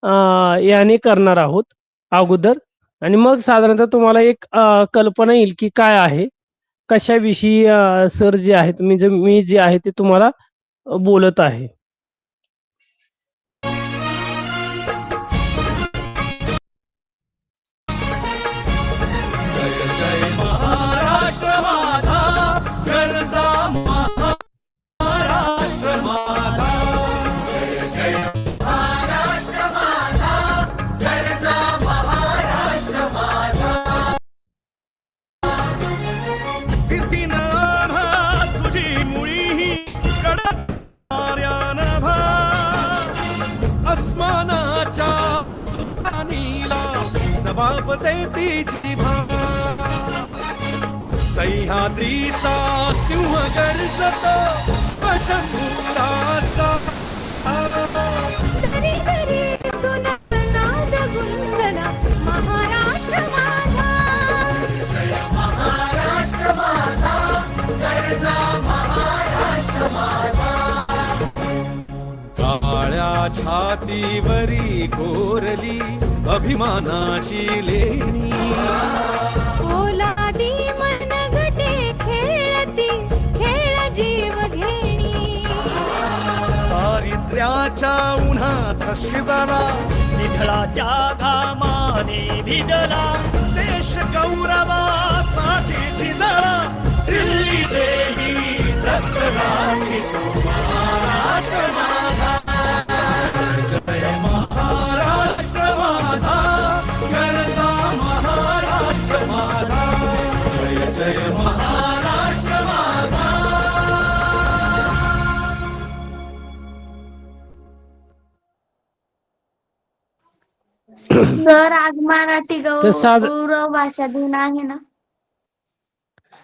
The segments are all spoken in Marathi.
याने करणार आहोत अगोदर आणि मग साधारणतः तुम्हाला एक कल्पना येईल की काय आहे, कशाविषयी सर जे आहेत मी जे आहे ते तुम्हाला बोलत आहे. जय जय महाराष्ट्र माझा, गरजा महाराष्ट्र माझा. जय जय महाराष्ट्र माझा, गरजा महाराष्ट्र माझा. भीतीनं आम्हा तुझी मुळी ही कडक नभा, अस्मानाच्या सुतानीला जबाब देती जिभा. सह्याद्रीचा सिंह गर्जतो शंभूराजा. दरी दरी तुला नाद गुंजला महाराष्ट्र माझा. जय महाराष्ट्र माझा, गरजा महाराष्ट्र माझा. काळ्या छातीवरी कोरली अभिमानाची लेणी, ओलादी मनगटे खेळती खेळ जीव घेणी. दारिद्र्याच्या उन्हात शिजला, निधळाच्या घामाने भिजला. देश गौरवासाठी झिजला, दिल्लीचेही रक्त राही महाराष्ट्र माझा. जय महाराष्ट्र माझा, गरजा महाराष्ट्र माझा. जय जय महाराष्ट्र माझा. सर आज मराठी तर गौरव भाषा दिन आहे ना.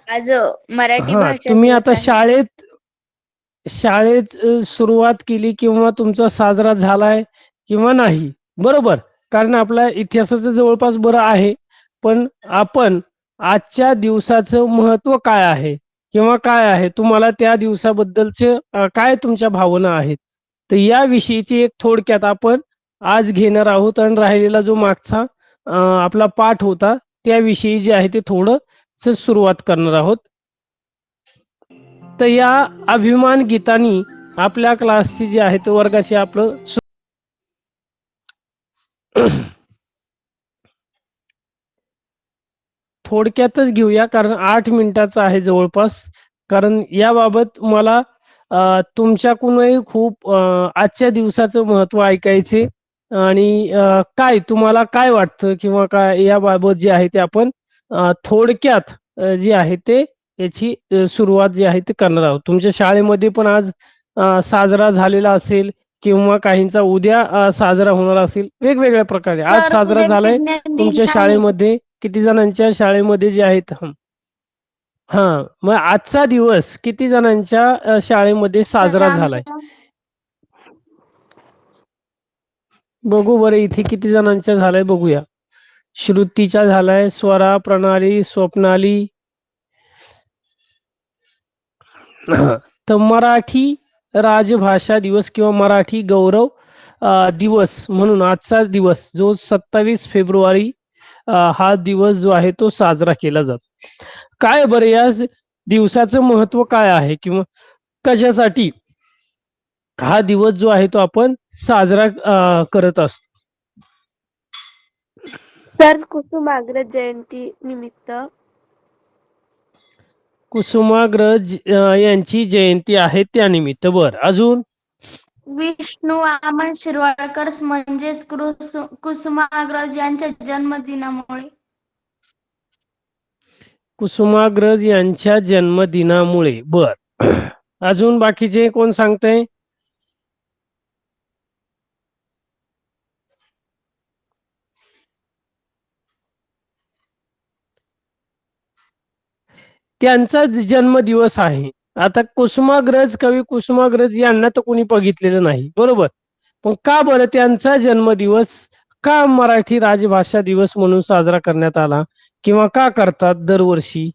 आज मराठी हां, भाषा तुम्ही दिवस आता आहे. शाळेत सुरुवात केली किंवा तुमचा साजरा झालाय किंवा नाही, बरोबर? कारण आपल्या इतिहासाचं जवळपास बरं आहे, पण आपण आजच्या दिवसाचं महत्त्व काय आहे किंवा काय आहे, तुम्हाला त्या दिवसाबद्दलचे काय तुमच्या भावना आहेत? तर याविषयीची एक थोडक्यात आपण आज घेणार आहोत आणि राहिलेला जो मागचा आपला पाठ होता, त्याविषयी जे आहे ते थोडंसं सुरुवात करणार आहोत. तर या अभिमान गीतानी आपल्या क्लासची जी आहे ते वर्गाशी आपलं थोडक्यातच घेऊया, कारण 8 मिनिटाचं आहे जवळपास. कारण याबाबत मला तुमच्याकडूनही खूप आजच्या दिवसाचं महत्त्व ऐकायचे आणि काय तुम्हाला काय वाटतं किंवा काय याबाबत जे आहे ते आपण थोडक्यात जे आहे ते याची सुरुवात जी आहे ते करणार आहोत. तुमच्या शाळेमध्ये पण आज साजरा झालेला असेल किंवा काहींचा उद्या साजरा होणार असेल, वेगवेगळ्या प्रकारे. आज सर साजरा उद्या झालाय विज्ञान दिन तुमच्या आहे. शाळेमध्ये, किती जणांच्या शाळेमध्ये जे आहेत हां, मग आजचा दिवस किती जणांच्या शाळेमध्ये सर साजरा झालाय? आमच्या बघू बरं इथे किती जणांच्या झालाय बघूया. श्रुतीचा झालाय, स्वरा, प्रणाली, स्वप्नाली. तर मराठी राजभाषा दिवस किंवा मराठी गौरव दिवस म्हणून आजचा दिवस जो 27 फेब्रुवारी हा दिवस जो आहे तो साजरा केला जातो. काय बरं या दिवसाचं महत्व काय आहे किंवा कशासाठी हा दिवस जो आहे तो आपण साजरा करत असतो? सर कुसुमाग्रज जयंती निमित्त. कुसुमाग्रज यांची जयंती आहे त्यानिमित्त. बरं, अजून? विष्णू वामन शिरवाडकर म्हणजेच कुसुमाग्रज यांच्या जन्मदिनामुळे. कुसुमाग्रज यांच्या जन्मदिनामुळे. बर, अजून बाकीचे कोण सांगतंय? त्यांचा जन्मदिवस आहे. आता कुसुमाग्रज कवी कुसुमाग्रज यांना तर कोणी बघितलेलं नाही, बरोबर? पण का बरं त्यांचा जन्मदिवस का मराठी राजभाषा दिवस म्हणून साजरा करण्यात आला किंवा का करतात दरवर्षी?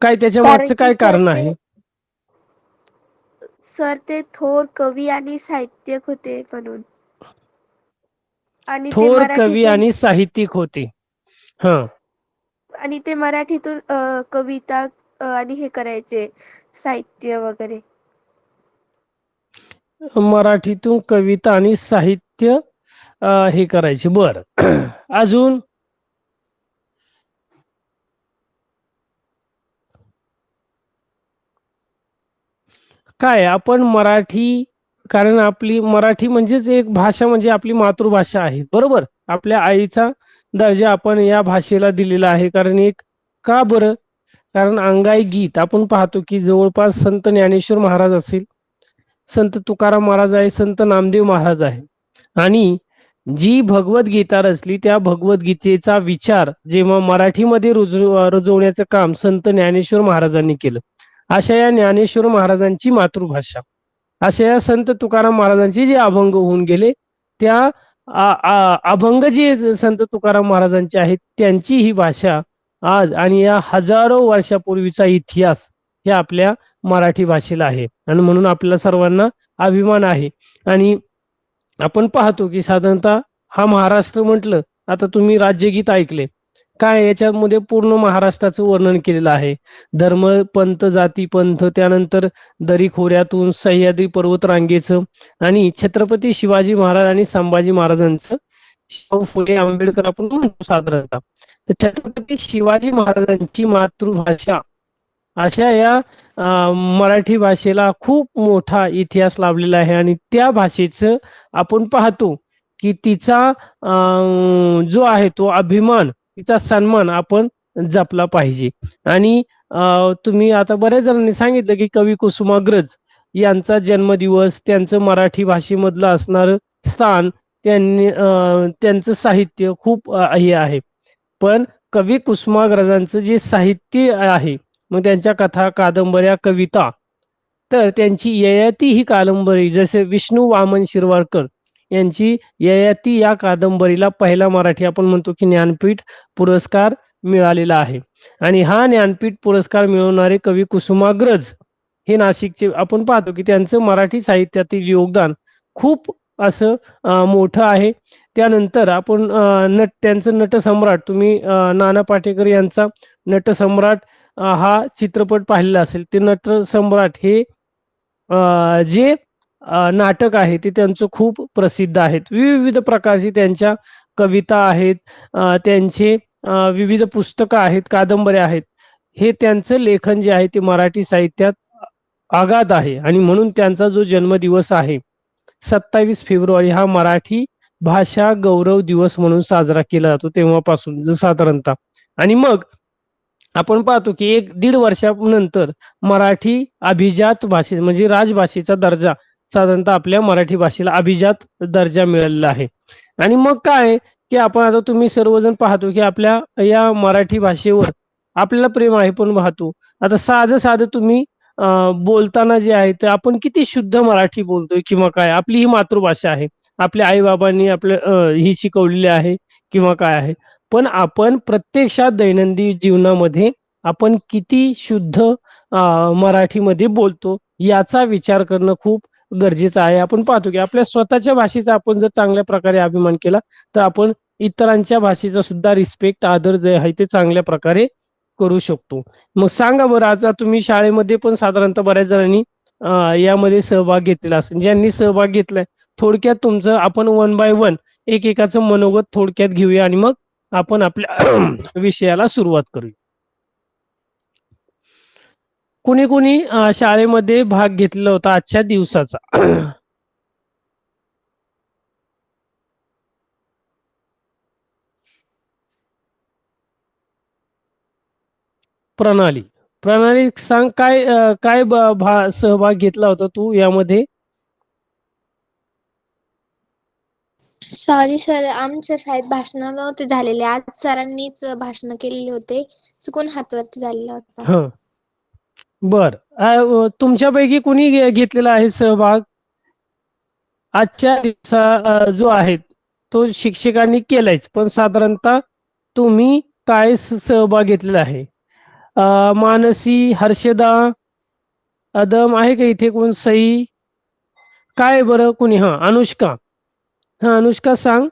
काय त्याच्या मागचं काय कारण आहे? सर ते थोर कवी आणि साहित्यिक होते म्हणून. आणि ते थोर कवी मराठीतून आणि साहित्यिक होते. हा, आणि ते मराठीतून कविता आणि हे करायचे साहित्य वगैरे. मराठीतून कविता आणि साहित्य हे करायचे. बर अजून काय आपण मराठी, कारण आपली मराठी म्हणजेच एक भाषा, म्हणजे आपली मातृभाषा आहे, बरोबर. आपल्या आईचा दर्जा आपण या भाषेला दिलेला आहे. कारण एक, का बरं, कारण अंगाई गीत आपण पाहतो की जवळपास संत ज्ञानेश्वर महाराज असेल, संत तुकाराम महाराज आहे, संत नामदेव महाराज आहे, आणि जी भगवद्गीता रचली त्या भगवद्गीतेचा विचार जेव्हा मराठीमध्ये रुजवण्याचं काम संत ज्ञानेश्वर महाराजांनी केलं. अशा या ज्ञानेश्वर महाराजांची मातृभाषा, अशा या संत तुकाराम महाराजांचे जे अभंग होऊन गेले, त्या अभंग जे संत तुकाराम महाराजांचे आहेत त्यांची ही भाषा आज, आणि या हजारो वर्षापूर्वीचा इतिहास हे आपल्या मराठी भाषेला आहे. आणि म्हणून आपल्याला सर्वांना अभिमान आहे. आणि आपण पाहतो की साधारणतः हा महाराष्ट्र म्हटलं, आता तुम्ही राज्यगीत ऐकले, काय याच्यामध्ये पूर्ण महाराष्ट्राचं वर्णन केलेलं आहे. धर्म, पंथ, जाती, पंथ, त्यानंतर दरी खोऱ्यातून सह्याद्री पर्वत रांगेचं, आणि छत्रपती शिवाजी महाराज आणि संभाजी महाराजांचं, शाहू फुले आंबेडकर आपण म्हणतो साधारणतः. तर छत्रपती शिवाजी महाराजांची मातृभाषा अशा या मराठी भाषेला खूप मोठा इतिहास लाभलेला आहे. आणि त्या भाषेचं आपण पाहतो की तिचा जो आहे तो अभिमान, तिचा सन्मान आपण जपला पाहिजे. आणि तुम्ही आता बऱ्याच जणांनी सांगितलं की कवी कुसुमाग्रज यांचा जन्मदिवस, त्यांचं मराठी भाषेमधलं असणारं स्थान, त्यांचं साहित्य खूप हे आहे. पण कवी कुसुमाग्रजांचं जे साहित्य आहे, मग त्यांच्या कथा, कादंबऱ्या, कविता, तर त्यांची ययाती ही कादंबरी, जसे विष्णू वामन शिरवाडकर यांची ययाती या कादंबरीला पहिला मराठी आपण म्हणतो की ज्ञानपीठ पुरस्कार मिळालेला आहे. आणि हा ज्ञानपीठ पुरस्कार मिळवणारे कवी कुसुमाग्रज हे नाशिकचे, आपण पाहतो की त्यांचं मराठी साहित्यातील योगदान खूप असं मोठं आहे. त्यानंतर आपण त्यांचं नटसम्राट, तुम्ही नाना पाटेकर यांचा नटसम्राट हा चित्रपट पाहिलेला असेल. ते नटसम्राट हे जे नाटक आहे ते त्यांचं खूप प्रसिद्ध आहेत. विविध प्रकारची त्यांच्या कविता आहेत, त्यांचे विविध पुस्तकं आहेत, कादंबऱ्या आहेत. हे त्यांचं लेखन जे आहे ते मराठी साहित्यात आगाध आहे. आणि म्हणून त्यांचा जो जन्मदिवस आहे 27 फेब्रुवारी हा मराठी भाषा गौरव दिवस म्हणून साजरा केला जातो तेव्हापासून साधारणतः. आणि मग आपण पाहतो की 1-1.5 वर्षानंतर मराठी अभिजात भाषे म्हणजे राजभाषेचा दर्जा, साधारणतः आपल्या मराठी भाषेला अभिजात दर्जा मिळालेला आहे. आणि मग काय की आपण आता तुम्ही सर्वजण पाहतो की आपल्या या मराठी भाषेवर आपल्याला प्रेम आहे. पण पाहतो आता साधं साधं तुम्ही बोलताना जे आहे ते आपण किती शुद्ध मराठी बोलतोय, किंवा काय, आपली ही मातृभाषा आहे, आपल्या आईबाबांनी आपल्या ही शिकवलेली आहे किंवा काय आहे. पण आपण प्रत्यक्षात दैनंदिन जीवनामध्ये आपण किती शुद्ध मराठीमध्ये बोलतो याचा विचार करणं खूप गरजेचं आहे. आपण पाहतो की आपल्या स्वतःच्या भाषेचा आपण जर चांगल्या प्रकारे अभिमान केला तर आपण इतरांच्या भाषेचा सुद्धा रिस्पेक्ट, आदर जे आहे ते चांगल्या प्रकारे करू शकतो. मग सांगा बरं, आता तुम्ही शाळेमध्ये पण साधारणतः बऱ्याच जणांनी यामध्ये सहभाग घेतलेला असेल. ज्यांनी सहभाग घेतलाय, थोडक्यात तुमचं आपण 1 बाय 1 एकेकाचं मनोगत थोडक्यात घेऊया आणि मग आपण आपल्या विषयाला सुरुवात करूया. कुणी कुणी शाळेमध्ये भाग घेतलेला होता आजच्या दिवसाचा? प्रणाली, प्रणाली सांग, काय काय सहभाग घेतला होता तू यामध्ये? सॉरी सर, आमच्या शाळेत भाषण नव्हते झालेले. आज सरांनीच भाषण केलेले होते, चुकून हातवरती झालेला होता. ह, बर. तुमच्यापैकी कुणी घेतलेला आहे सहभाग? आजच्या दिवसा जो आहे तो शिक्षकांनी केलायच, पण साधारणतः तुम्ही काय सहभाग घेतलेला आहे? मानसी, हर्षदा, अदम आहे का इथे कोण? सई काय बरं कुणी? हा, अनुष्का. हा, अनुष्का सांग.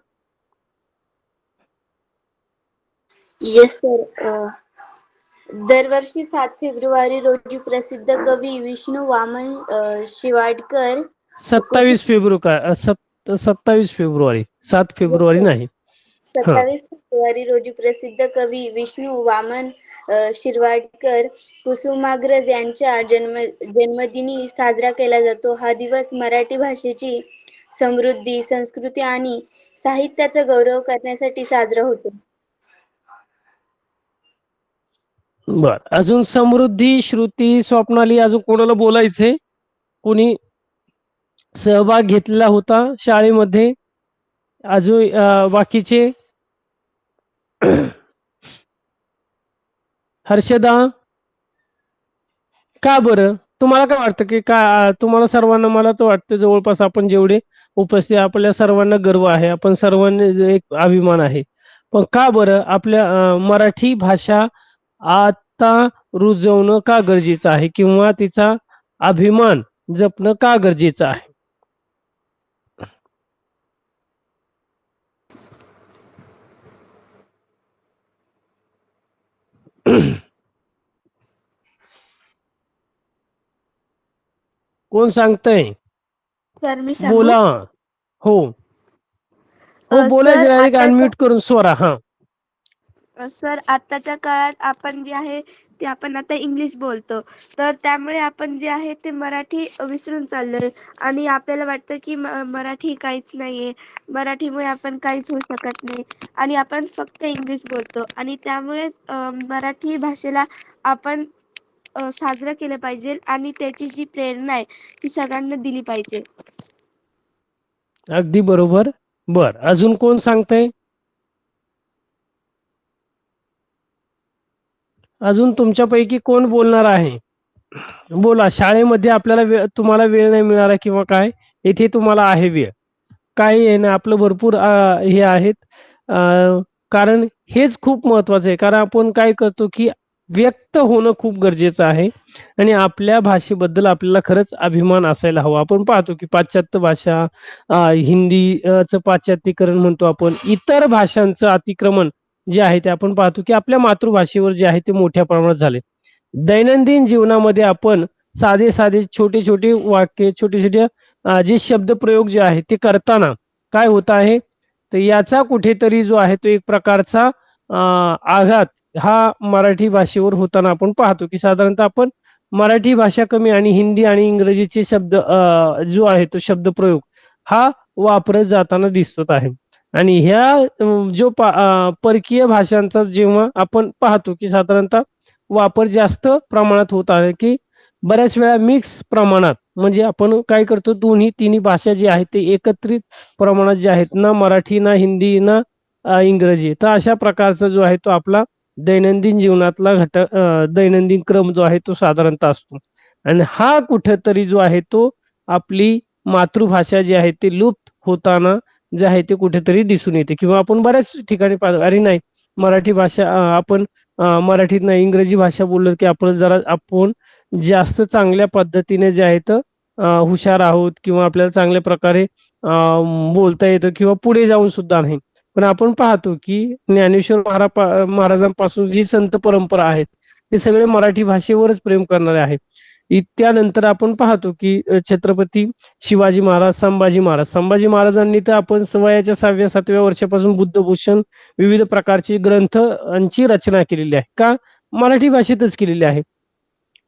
Yes sir. दरवर्षी 7 फेब्रुवारी रोजी प्रसिद्ध कवी विष्णू वामन शिवाडकर 27 फेब्रुवारी 7 फेब्रुवारी नाही. हा 27 फेब्रुवारी रोजी प्रसिद्ध कवी विष्णू वामन शिरवाडकर कुसुमाग्रज यांच्या जन्मदिनी साजरा केला जातो. हा दिवस मराठी भाषेची समृद्धी, संस्कृती आणि साहित्याचा गौरव करण्यासाठी साजरा होतो. बर, अजून समृद्धी, श्रुती, स्वप्नाली अजून कोणाला बोलायचे? कोणी सहभाग घेतलेला होता शाळेमध्ये? अजून बाकीचे? हर्षदा, का बरं? तुम्हाला काय वाटतं की का तुम्हाला सर्वांना, मला तर वाटतं जवळपास आपण जेवढे उपस्थित आपल्या सर्वांना गर्व आहे, आपण सर्वांनी एक अभिमान आहे. पण का बरं आपल्या मराठी भाषा आता रुजवणं का गरजेचं आहे किंवा तिचा अभिमान जपणं का गरजेचं आहे? कोण सांगतंय? सर मी सांगू? बोला. हो हो, बोलायचं सर डायरेक्ट आता अनम्यूट करून स्वरा. हा सर आत्ताच्या काळात आपण जे आहे ते आपण आता इंग्लिश बोलतो, तर त्यामुळे आपण जे आहे ते मराठी विसरून चाललोय आणि आपल्याला वाटतं की मराठी काहीच नाहीये, मराठीमुळे आपण काहीच होऊ शकत नाही आणि आपण फक्त इंग्लिश बोलतो आणि त्यामुळे मराठी भाषेला आपण साजरं केलं पाहिजे आणि त्याची जी प्रेरणा आहे ती सगळ्यांना दिली पाहिजे. अगदी बरोबर. बर, अजून कोण सांगतंय? अजून तुमच्यापैकी कोण बोलणार आहे? बोला. शाळेमध्ये आपल्याला तुम्हाला वेळ नाही मिळाला किंवा काय, इथे तुम्हाला आहे वेळ. काही आहे ना, आपलं भरपूर हे आहेत. कारण हेच खूप महत्वाचं आहे. कारण आपण काय करतो की व्यक्त होणं खूप गरजेचं आहे आणि आपल्या भाषेबद्दल आपल्याला खरंच अभिमान असायला हवा. आपण पाहतो की पाश्चात्य भाषा, हिंदीचं पाश्चात्तीकरण म्हणतो आपण, इतर भाषांचं अतिक्रमण जे आहे ते आपण पाहतो की आपल्या मातृभाषेवर जे आहे ते मोठ्या प्रमाणात झाले. दैनंदिन जीवनामध्ये आपण साधे साधे छोटे छोटे वाक्य, छोटे छोटे जे शब्दप्रयोग जे आहे ते करताना काय होत आहे, तर याचा कुठेतरी जो आहे तो एक प्रकारचा आघात हा मराठी भाषेवर होताना आपण पाहतो की साधारणतः आपण मराठी भाषा कमी आणि हिंदी आणि इंग्रजीचे शब्द जो आहे तो शब्दप्रयोग हा वापरत जाताना दिसत आहे. आणि ह्या जो परकीय भाषांचा जेव्हा आपण पाहतो की साधारणतः वापर जास्त प्रमाणात होत आहे, की बऱ्याच वेळा मिक्स प्रमाणात, म्हणजे आपण काय करतो दोन्ही तिन्ही भाषा जी आहेत ते एकत्रित प्रमाणात जे आहेत ना, मराठी ना हिंदी ना इंग्रजी, तर अशा प्रकारचा जो आहे तो आपला दैनंदिन जीवनातला घटक, दैनंदिन क्रम जो आहे तो साधारणतः असतो. आणि हा कुठेतरी जो आहे तो आपली मातृभाषा जी आहे ती लुप्त होताना जे आहे ते कुठेतरी दिसून येते. किंवा आपण बऱ्याच ठिकाणी पाहतो, अरे नाही मराठी भाषा आपण मराठीत नाही इंग्रजी भाषा बोललो की आपण जास्त चांगल्या पद्धतीने जे आहेत हुशार आहोत किंवा आपल्याला चांगल्या प्रकारे बोलता येतं किंवा पुढे जाऊन सुद्धा नाही. पण आपण पाहतो की ज्ञानेश्वर महाराजांपासून जी संत परंपरा आहेत ते सगळे मराठी भाषेवरच प्रेम करणारे आहेत. त्यानंतर आपण पाहतो की छत्रपती शिवाजी महाराज, संभाजी महाराजांनी तर आपण वयाच्या 6व्या-7व्या वर्षापासून बुद्धभूषण विविध प्रकारची ग्रंथांची रचना केलेली आहे. का? मराठी भाषेतच केलेली आहे.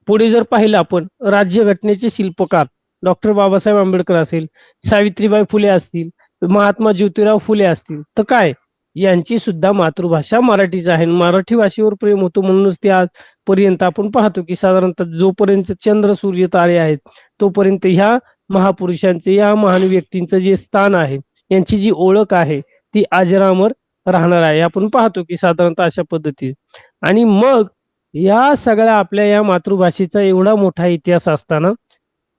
पुढे जर पाहिलं आपण राज्यघटनेचे शिल्पकार डॉक्टर बाबासाहेब आंबेडकर असेल, सावित्रीबाई फुले असतील, महात्मा ज्योतिराव फुले असतील, तर काय यांची सुद्धा मातृभाषा मराठीच आहे. मराठी भाषेवर प्रेम होतं म्हणूनच ते आजपर्यंत आपण पाहतो की साधारणतः जोपर्यंत चंद्र सूर्य तारे आहेत तोपर्यंत ह्या महापुरुषांचे, या महान व्यक्तींचं जे स्थान आहे, यांची जी ओळख आहे ती अजरामर राहणार आहे. आपण पाहतो की साधारणतः अशा पद्धती. आणि मग या सगळ्या आपल्या या मातृभाषेचा एवढा मोठा इतिहास असताना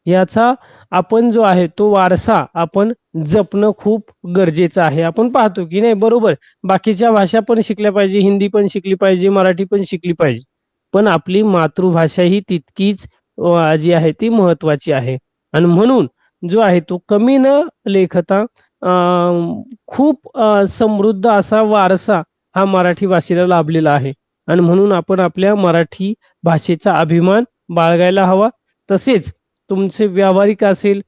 याचा आपण जो आहे तो वारसा आपण जपणं खूप गरजेचं आहे. आपण पाहतो की नाही, बरोबर, बाकीच्या भाषा पण शिकल्या पाहिजे, हिंदी पण शिकली पाहिजे, मराठी पण शिकली पाहिजे, पण आपली मातृभाषा ही तितकीच जी आहे ती महत्वाची आहे. आणि म्हणून जो आहे तो कमी न लेखता खूप समृद्ध असा वारसा हा मराठी भाषेला लाभलेला आहे आणि म्हणून आपण आपल्या मराठी भाषेचा अभिमान बाळगायला हवा. तसेच तुमचे व्यावहारिक असेल,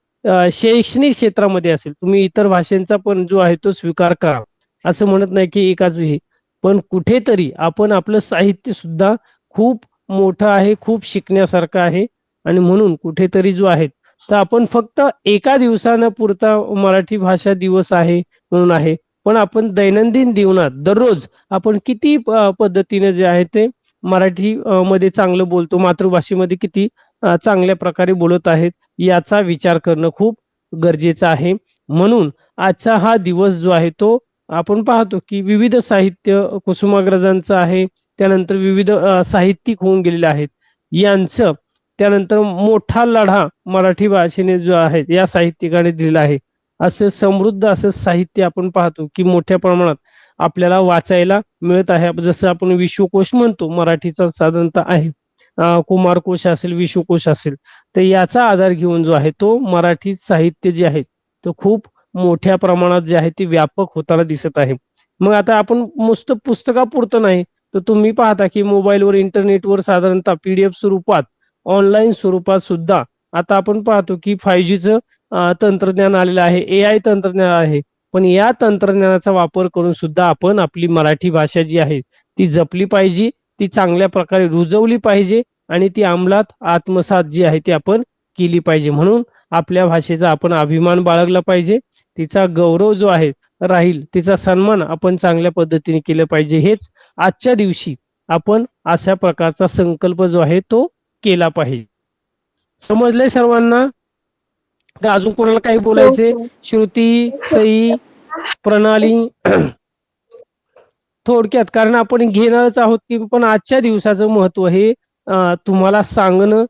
शैक्षणिक क्षेत्रामध्ये असेल, तुम्ही इतर भाषांचा पण जो आहे तो स्वीकार करा. असं म्हणत नाही की एकाच हे, पण कुठेतरी आपण आपलं साहित्य सुद्धा खूप मोठं आहे, खूप शिकण्यासारखं आहे आणि म्हणून कुठेतरी जो आहे तर आपण फक्त एका दिवसानं पुरता मराठी भाषा दिवस आहे म्हणून आहे, पण आपण दैनंदिन जीवनात दररोज आपण किती पद्धतीने जे आहे ते मराठी मध्ये चांगलं बोलतो, मातृभाषेमध्ये किती चांगल्या प्रकारे बोलत आहेत याचा विचार करणं खूप गरजेचं आहे. म्हणून आजचा हा दिवस जो आहे तो आपण पाहतो की विविध साहित्य कुसुमाग्रजांचं आहे, त्यानंतर विविध साहित्यिक होऊन गेलेले आहेत यांचं, त्यानंतर मोठा लढा मराठी भाषेने जो आहे या साहित्यिकाने दिलेला आहे. असं समृद्ध असं साहित्य आपण पाहतो की मोठ्या प्रमाणात आपल्याला वाचायला मिळत आहे. जसं आपण विश्वकोश म्हणतो, मराठीचा साधारणतः आहे, कुमारकोश असेल, विश्वकोश असेल, तर याचा आधार घेऊन जो आहे तो मराठी साहित्य जे आहे तो खूप मोठ्या प्रमाणात जे आहे ते व्यापक होताना दिसत आहे. मग आता आपण नुसतं पुस्तकापुरतं नाही, तर तुम्ही पाहता की मोबाईलवर, इंटरनेटवर साधारणतः PDF स्वरूपात, ऑनलाईन स्वरूपात सुद्धा आता आपण पाहतो की 5Gचं तंत्रज्ञान आलेलं आहे, AI तंत्रज्ञान आहे. पण या तंत्रज्ञानाचा वापर करून सुद्धा आपण आपली मराठी भाषा जी आहे ती जपली पाहिजे, ती चांगल्या प्रकारे रुजवली पाहिजे आणि ती अंमलात आत्मसात जी आहे ती आपण केली पाहिजे. म्हणून आपल्या भाषेचा आपण अभिमान बाळगला पाहिजे, तिचा गौरव जो आहे राहील, तिचा सन्मान आपण चांगल्या पद्धतीने केलं पाहिजे. हेच आजच्या दिवशी आपण अशा प्रकारचा संकल्प जो आहे तो केला पाहिजे. समजलंय सर्वांना? का अजून कोणाला काही बोलायचे? श्रुती, सई, प्रणाली? थोडक्यात, कारण आपण घेणारच आहोत की, पण आजच्या दिवसाचं महत्व हे तुम्हाला सांगणं,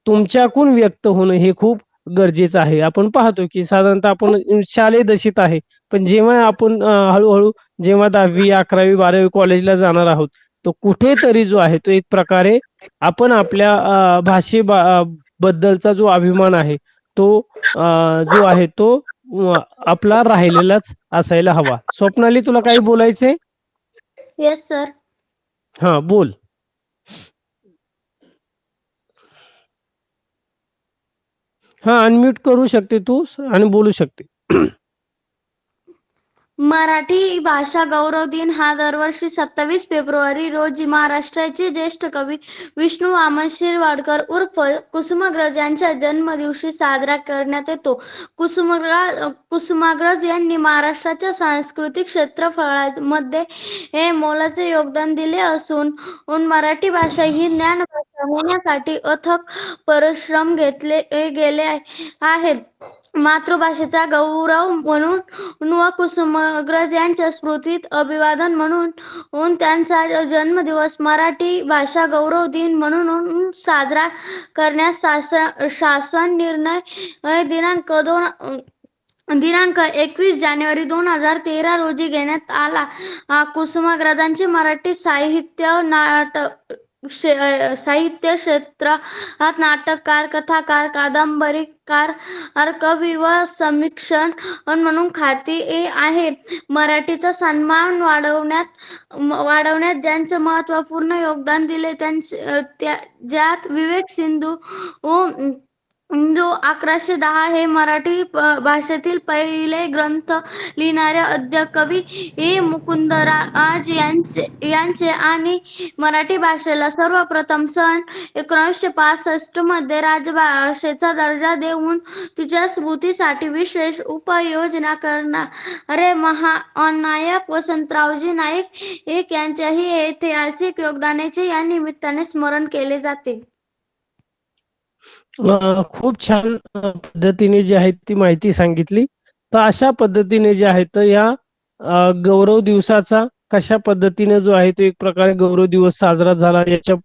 तुमच्याकडून व्यक्त होणं हे खूप गरजेचं आहे. आपण पाहतो की साधारणतः आपण शालेय दशेत आहे, पण जेव्हा आपण हळूहळू जेव्हा 10वी, 11वी, 12वी कॉलेजला जाणार आहोत, तो कुठेतरी जो आहे तो एक प्रकारे आपण आपल्या बद्दलचा जो अभिमान आहे तो जो आहे तो आपला राहिलेलाच असायला हवा. स्वप्नाली, तुला काही बोलायचंय? Yes sir. हा, बोल. हा, अनम्यूट करू शकते तू आणि बोलू शकते. मराठी भाषा गौरव दिन हा दरवर्षी 27 फेब्रुवारी रोजी महाराष्ट्राचे ज्येष्ठ कवी विष्णू वामन शिरवाडकर उर्फ कुसुमाग्रज यांच्या जन्मदिवशी साजरा करण्यात येतो. कुसुमाग्रज यांनी महाराष्ट्राच्या सांस्कृतिक क्षेत्रफळामध्ये हे मोलाचे योगदान दिले असून मराठी भाषा ही ज्ञानभाषा होण्यासाठी अथक परिश्रम घेतले गेले आहेत. मातृभाषेचा गौरव म्हणून व कुसुमाग्रज यांच्या स्मृतीत अभिवादन म्हणून त्यांचा जन्मदिवस मराठी भाषा गौरव दिन म्हणून साजरा करण्यास शासन निर्णय दिनांक 21 जानेवारी 2013 रोजी घेण्यात आला. कुसुमाग्रजांचे मराठी साहित्य क्षेत्रात नाटककार, कथाकार, कादंबरीकार, कवी व समीक्षक म्हणून ख्याती आहे. मराठीचा सन्मान वाढवण्यात ज्यांचे महत्त्वपूर्ण योगदान दिले ज्यात विवेक सिंधू 1110 हे मराठी भाषेतील पहिले ग्रंथ लिहिणारे आद्य कवी मुकुंदराज यांचे आणि मराठी भाषेला सर्वप्रथम सन 1965 मध्ये राजभाषेचा दर्जा देऊन तिच्या स्मृतीसाठी विशेष उपाययोजना करणारे महानायक वसंतरावजी नाईक यांच्याही ऐतिहासिक योगदानाचे या निमित्ताने स्मरण केले जाते. खूप छान पद्धतीने जी आहे ती माहिती सांगितली. तर अशा पद्धतीने जे आहे तर या गौरव दिवसाचा कशा पद्धतीने जो आहे तो एक प्रकारे गौरव दिवस साजरा झाला याच्या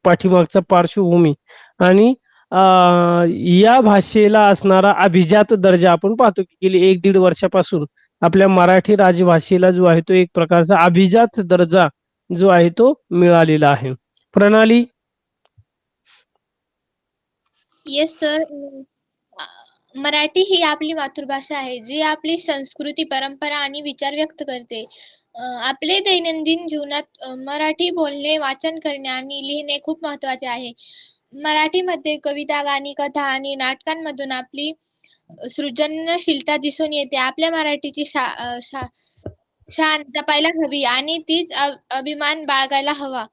पाठीमागचा पार्श्वभूमी आणि या भाषेला असणारा अभिजात दर्जा आपण पाहतो की गेली 1-1.5 वर्षापासून आपल्या मराठी राजभाषेला जो आहे तो एक प्रकारचा अभिजात दर्जा जो आहे तो मिळालेला आहे. प्रणाली? Yes sir. मराठी ही आपली मातृभाषा आहे जी आपली संस्कृती, परंपरा आणि विचार व्यक्त करते. आपले दैनंदिन जीवनात मराठी बोलणे, वाचन करणे आणि लिहिणे खूप महत्त्वाचे आहे. मराठीमध्ये कविता, गाणी, कथा आणि नाटकांमधून आपली सृजनशीलता दिसून येते. आपल्या मराठीची शान जपायला हवी आणि तीच अभिमान बाळगायला हवा.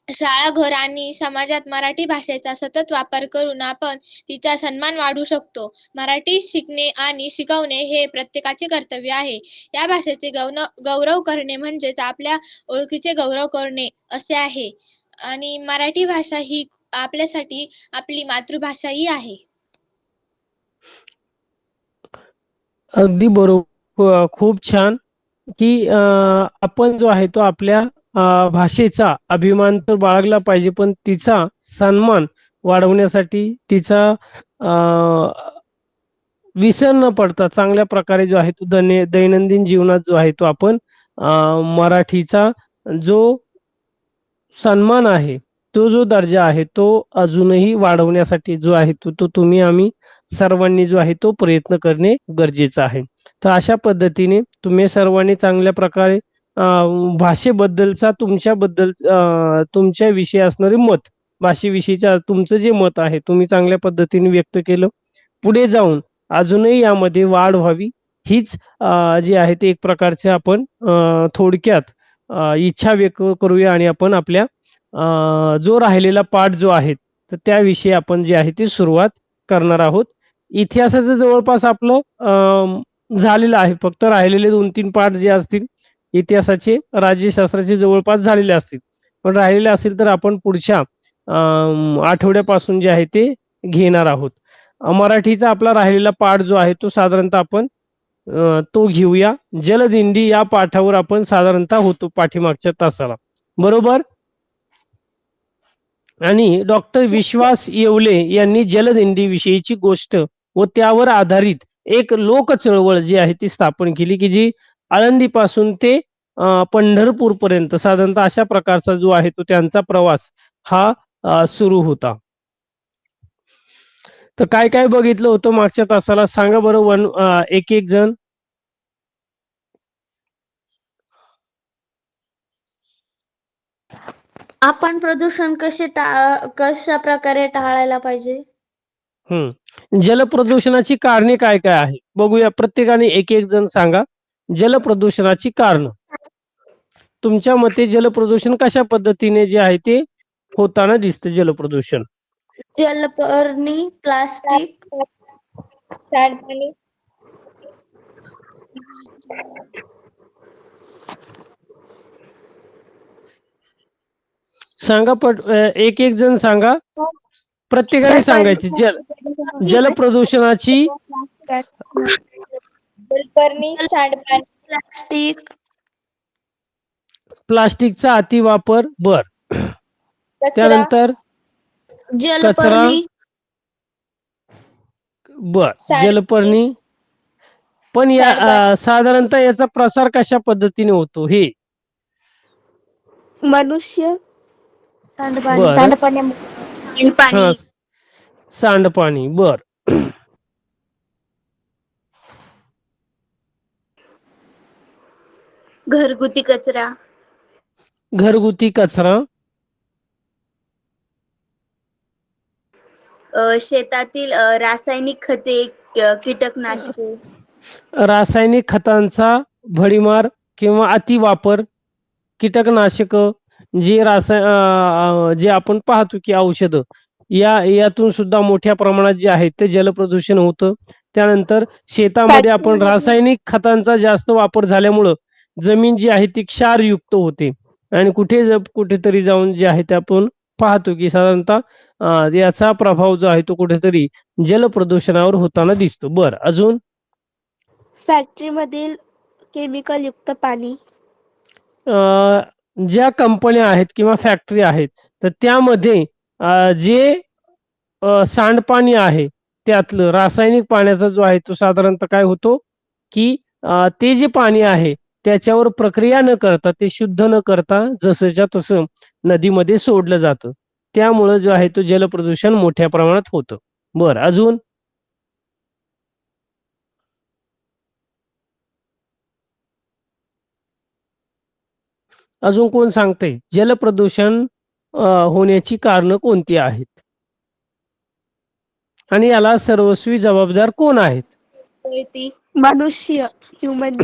शाळा, घर आणि समाजात मराठी भाषेचा सतत वापर करून आपण तिचा सन्मान वाढवू शकतो. मराठी शिकणे आणि शिकवणे हे प्रत्येकाचे कर्तव्य आहे. या भाषेचे गौरव करणे म्हणजेच आपल्या ओळखीचे गौरव करणे असे आहे. आणि मराठी भाषा ही आपल्यासाठी आपली मातृभाषाही आहे. अगदी बरोबर. खूप छान की आपण जो आहे तो आपल्या भाषेचा अभिमान तर बाळगला पाहिजे, पण तिचा सन्मान वाढवण्यासाठी तिचा विसर न पडता चांगल्या प्रकारे जो आहे तो दैनंदिन जीवनात जो आहे तो आपण मराठीचा जो सन्मान आहे, तो जो दर्जा आहे तो अजूनही वाढवण्यासाठी जो आहे तो तुम्ही आम्ही सर्वांनी जो आहे तो प्रयत्न करणे गरजेचं आहे. तर अशा पद्धतीने तुम्ही सर्वांनी चांगल्या प्रकारे भाषेबद्दलचा तुमच्याबद्दल तुमच्याविषयी असणारे मत, भाषेविषयीचं तुमचं जे मत आहे तुम्ही चांगल्या पद्धतीने व्यक्त केलं. पुढे जाऊन अजूनही यामध्ये वाढ व्हावी हीच जी आहे ते एक प्रकारचे आपण थोडक्यात इच्छा व्यक्त करूया आणि आपण आपल्या जो राहिलेला पाठ जो आहे तर त्याविषयी आपण जे आहे ती सुरुवात करणार आहोत. इतिहासाचं जवळपास आपलं झालेलं आहे. फक्त राहिलेले 2-3 पाठ जे असतील इतिहासाचे, राज्यशास्त्राचे जवळपास झालेले असतील. पण राहिलेले असेल तर आपण पुढच्या आठवड्यापासून जे आहे ते घेणार आहोत. मराठीचा आपला राहिलेला पाठ जो आहे तो साधारणतः आपण तो घेऊया. जलदिंडी या पाठावर आपण साधारणतः होतो पाठीमागच्या तासाला, बरोबर. आणि डॉक्टर विश्वास येवले यांनी जलदिंडी विषयीची गोष्ट व त्यावर आधारित एक लोक चळवळ जी आहे ती स्थापन केली, की जी आळंदीपासून ते पंढरपूर पर्यंत साधारणतः अशा प्रकारचा जो आहे तो त्यांचा प्रवास हा सुरू होता. तर काय काय बघितलं होतं मागच्या तासाला सांगा बरं. एक एक जण. आपण प्रदूषण कशा प्रकारे टाळायला पाहिजे? जलप्रदूषणाची कारणे काय काय आहे बघूया. प्रत्येकाने एक एक जण सांगा जलप्रदूषणाची कारण. तुमच्या मते जलप्रदूषण कशा पद्धतीने जे आहे ते होताना दिसतं? जलप्रदूषण जलपर्णी, प्लास्टिक, सांडपाणी, सांगा. एक एक जण सांगा. प्रत्येकाने सांगायचे. जलप्रदूषणाची जलपर्णी, सांडपाणी, प्लास्टिक, प्लास्टिकचा अतिवापर. बर. कचरा, त्यानंतर कचरा. जलपर्णी, बर. जलपर्णी. पण या साधारणतः याचा प्रसार कशा पद्धतीने होतो हे? मनुष्य, बरं. हा, सांडपाणी. बर. घरगुती कचरा, घरगुती कचरा. शेतातील रासायनिक खते, कीटकनाशके, रासायनिक खतांचा भडीमार किंवा अतिवापर, कीटकनाशक, जे आपण पाहतो की औषधं यातून सुद्धा मोठ्या प्रमाणात जे आहे ते जलप्रदूषण होतं. त्यानंतर शेतामध्ये आपण रासायनिक खतांचा जास्त वापर झाल्यामुळं जमीन जी आहे ती क्षारयुक्त होते आणि कुठेतरी जाऊन जे आहे ते आपण पाहतो की साधारणतः याचा प्रभाव जो आहे तो कुठेतरी जलप्रदूषणावर होताना दिसतो. बर. अजून फॅक्टरीमधील केमिकल युक्त पाणी, ज्या कंपन्या आहेत किंवा फॅक्टरी आहेत तर त्यामध्ये जे सांडपाणी आहे त्यातलं रासायनिक पाण्याचा जो आहे तो साधारणतः काय होतो की ते जे पाणी आहे त्याच्यावर प्रक्रिया न करता, ते शुद्ध न करता जसंच्या तसं नदीमध्ये सोडलं जातं. त्यामुळं जो आहे तो जलप्रदूषण मोठ्या प्रमाणात होतं. बरं. अजून अजून कोण सांगतंय जलप्रदूषण होण्याची कारणं कोणती आहेत आणि याला सर्वस्वी जबाबदार कोण आहेत? मनुष्य, ह्युमन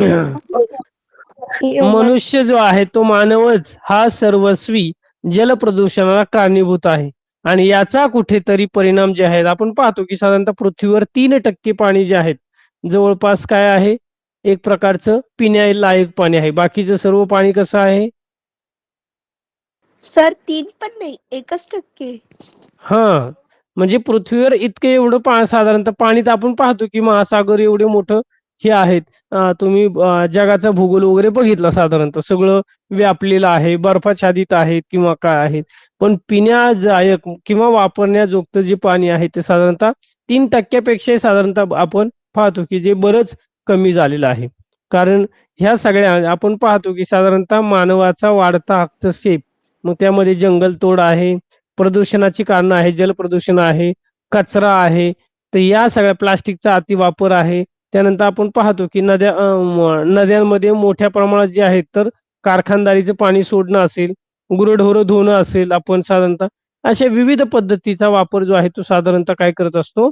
ह्युमन मनुष्य जो आहे तो मानवच हा सर्वस्वी जलप्रदूषणाला कारणीभूत आहे आणि याचा कुठेतरी परिणाम जे आहेत आपण पाहतो की साधारणतः पृथ्वीवर 3% पाणी जे आहेत जवळपास काय आहे एक प्रकारचं पिण्यालायक पाणी आहे. बाकीचं सर्व पाणी कसं आहे? सर 3 पण नाही 1% हां, म्हणजे पृथ्वीवर इतकं एवढं साधारणतः पाणी तर आपण पाहतो की महासागर एवढे मोठं हे आहेत. तुम्ही जगाचा भूगोल वगैरे बघितला साधारणतः सगळं व्यापलेलं आहे, बर्फाच्छादित आहेत किंवा काय आहेत. पण पिण्यालायक किंवा वापरण्याजोगतं जे पाणी आहे ते साधारणतः 3% पेक्षाही साधारणतः आपण पाहतो की जे बरंच कमी झालेलं आहे. कारण ह्या सगळ्या आपण पाहतो की साधारणतः मानवाचा वाढता हस्तक्षेप, मग त्यामध्ये जंगलतोड आहे, प्रदूषणाची कारणं आहे, जलप्रदूषण आहे, कचरा आहे. तर या सगळ्या प्लास्टिकचा अतिवापर आहे. त्यानंतर आपण पाहतो की नद्यांमध्ये मोठ्या प्रमाणात जे आहेत तर कारखानदारीचं पाणी सोडणं असेल, गुरंढोरं धुणं असेल, आपण साधारणतः अशा विविध पद्धतीचा वापर जो आहे तो साधारणतः काय करत असतो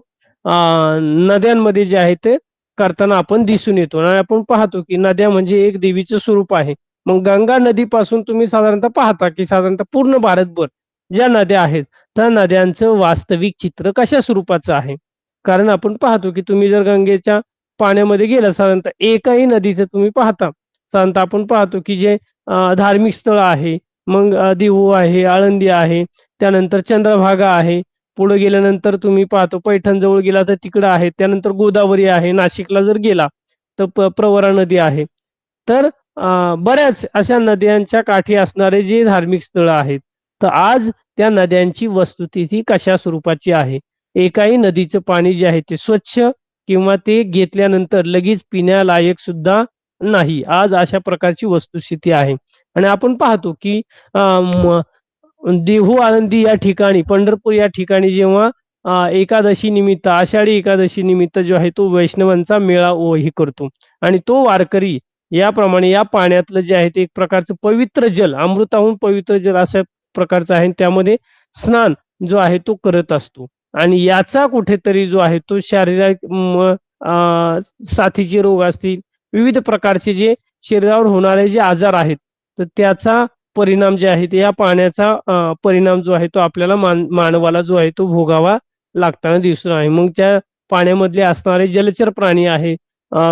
नद्यांमध्ये जे आहे ते करताना आपण दिसून येतो आणि आपण पाहतो की नद्या म्हणजे एक देवीचं स्वरूप आहे. मग गंगा नदीपासून तुम्ही साधारणतः पाहता की साधारणतः पूर्ण भारतभर ज्या नद्या आहेत त्या नद्यांचं वास्तविक चित्र कशा स्वरूपाचं आहे. कारण आपण पाहतो की तुम्ही जर गंगेच्या पाण्यामध्ये गेला साधारणतः एकाही नदीचं तुम्ही पाहता साधारणतः आपण पाहतो की जे धार्मिक स्थळ आहे, मग देहू आहे, आळंदी आहे, त्यानंतर चंद्रभागा आहे. पुढे गेल्यानंतर तुम्ही पाहतो पैठण जवळ गेला तर तिकडं आहे. त्यानंतर गोदावरी आहे. नाशिकला जर गेला तर प्रवरा नदी आहे. तर बऱ्याच अशा नद्यांच्या काठी असणारे जे धार्मिक स्थळं आहेत, तर आज त्या नद्यांची वस्तुस्थिती कशा स्वरूपाची आहे. एकाही नदीचं पाणी जे आहे ते स्वच्छ किंवा ते घेतल्यानंतर लगेच पिण्यालायक सुद्धा नाही. आज अशा प्रकारची वस्तुस्थिती आहे आणि आपण पाहतो की देहू आळंदी या ठिकाणी पंढरपूर या ठिकाणी जेव्हा एकादशी निमित्त आषाढी एकादशी निमित्त जो आहे तो वैष्णवांचा मेळा हे करतो आणि तो वारकरी याप्रमाणे या पाण्यातलं जे आहे ते एक प्रकारचं पवित्र जल अमृताहून पवित्र जल अशा प्रकारचं आहे. त्यामध्ये स्नान जो आहे तो करत असतो आणि याचा कुठेतरी जो आहे तो शारीरिक साथीचे रोग असतील, विविध प्रकारचे जे शरीरावर होणारे जे आजार आहेत, तर त्याचा परिणाम जे आहे ते या पाण्याचा परिणाम जो आहे तो आपल्याला मानवाला जो आहे तो भोगावा लागताना दिसून आहे. मग त्या पाण्यामधले असणारे जलचर प्राणी आहे,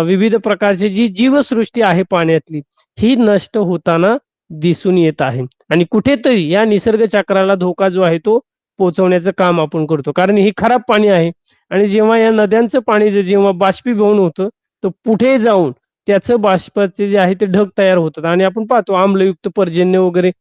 विविध प्रकारची जी जीवसृष्टी आहे पाण्यातली ही नष्ट होताना दिसून येत आहे आणि कुठेतरी या निसर्ग चक्राला धोका जो आहे तो पोहोचवण्याचं काम आपण करतो. कारण हे खराब पाणी आहे आणि जेव्हा या नद्यांचं पाणी जेव्हा बाष्पीभवन होतं तर पुढे जाऊन त्याचं बाष्पाचे जे आहे ते ढग तयार होतात आणि आपण पाहतो आम्लयुक्त पर्जन्य वगैरे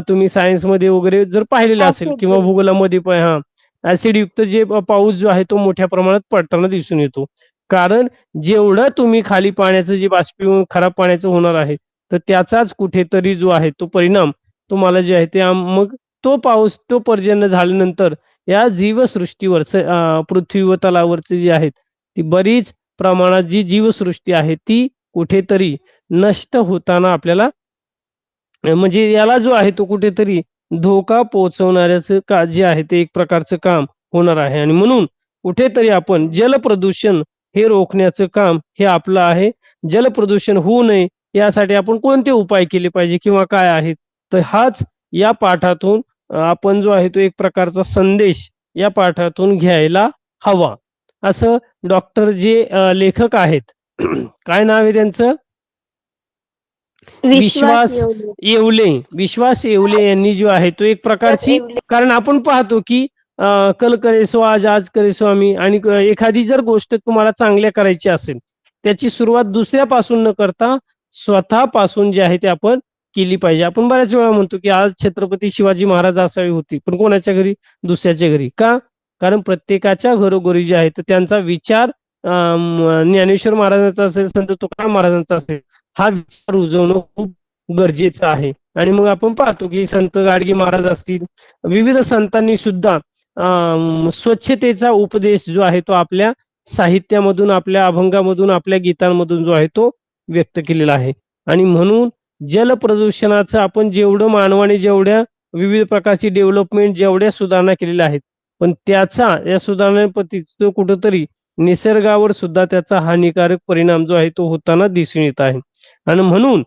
तुम्ही सायन्समध्ये वगैरे जर पाहिलेलं असेल किंवा भूगोलामध्ये पण ऍसिडयुक्त जे पाऊस जो आहे तो मोठ्या प्रमाणात पडताना दिसून येतो. कारण जेवढं तुम्ही खाली पाण्याचं जे बाष्पीभवन खराब पाण्याचं होणार आहे तर त्याचाच कुठेतरी जो आहे तो परिणाम तुम्हाला जे आहे ते मग तो पाऊस तो पर्जन्य झाल्यानंतर या जीवसृष्टीवर पृथ्वी व तलावरची जी आहेत ती बरीच प्रमाणात जी जीवसृष्टी आहे ती कुठेतरी नष्ट होताना आपल्याला म्हणजे याला जो आहे तो कुठेतरी धोका पोहोचवणाऱ्याचं जे आहे ते एक प्रकारचं काम होणार आहे आणि म्हणून कुठेतरी आपण जलप्रदूषण हे रोखण्याचं काम हे आपलं आहे. जलप्रदूषण होऊ नये यासाठी आपण कोणते उपाय केले पाहिजे किंवा काय आहेत, तर हाच या पाठातून आपण जो आहे तो एक प्रकारचा संदेश या पाठातून घ्यायला हवा. असं डॉक्टर जे लेखक आहेत काय नाव आहे त्यांचं? विश्वास येवले यांनी जो आहे तो एक प्रकारची कारण आपण पाहतो की कल करे सो आज करे सो आम्ही आणि एखादी जर गोष्ट तुम्हाला चांगल्या करायची असेल त्याची सुरुवात दुसऱ्यापासून न करता स्वतःपासून जे आहे ते आपण केली पाहिजे. आपण बऱ्याच वेळा म्हणतो की आज छत्रपती शिवाजी महाराज असावी होती, पण कोणाच्या घरी? दुसऱ्याच्या घरी. का? कारण प्रत्येकाच्या घरोघरी जे आहे तर त्यांचा विचार ज्ञानेश्वर महाराजांचा असेल, संत तुकाराम महाराजांचा असेल, हा विचार रुजवणं खूप गरजेचं आहे. आणि मग आपण पाहतो की संत गाडगे महाराज असतील, विविध संतांनी सुद्धा स्वच्छतेचा उपदेश जो आहे तो आपल्या साहित्यामधून, आपल्या अभंगामधून, आपल्या गीतांमधून जो आहे तो व्यक्त केलेला आहे. आणि म्हणून जल प्रदूषणाचं आपण जेवढं मानवाने जेवढ्या विविध प्रकारची डेव्हलपमेंट जेवढ्या सुधारणा केलेल्या आहेत, पण त्याचा या सुधारणेपतीचं कुठंतरी निसर्गावर सुद्धा त्याचा हानिकारक परिणाम जो आहे तो होताना दिसून येत आहे. आणि म्हणून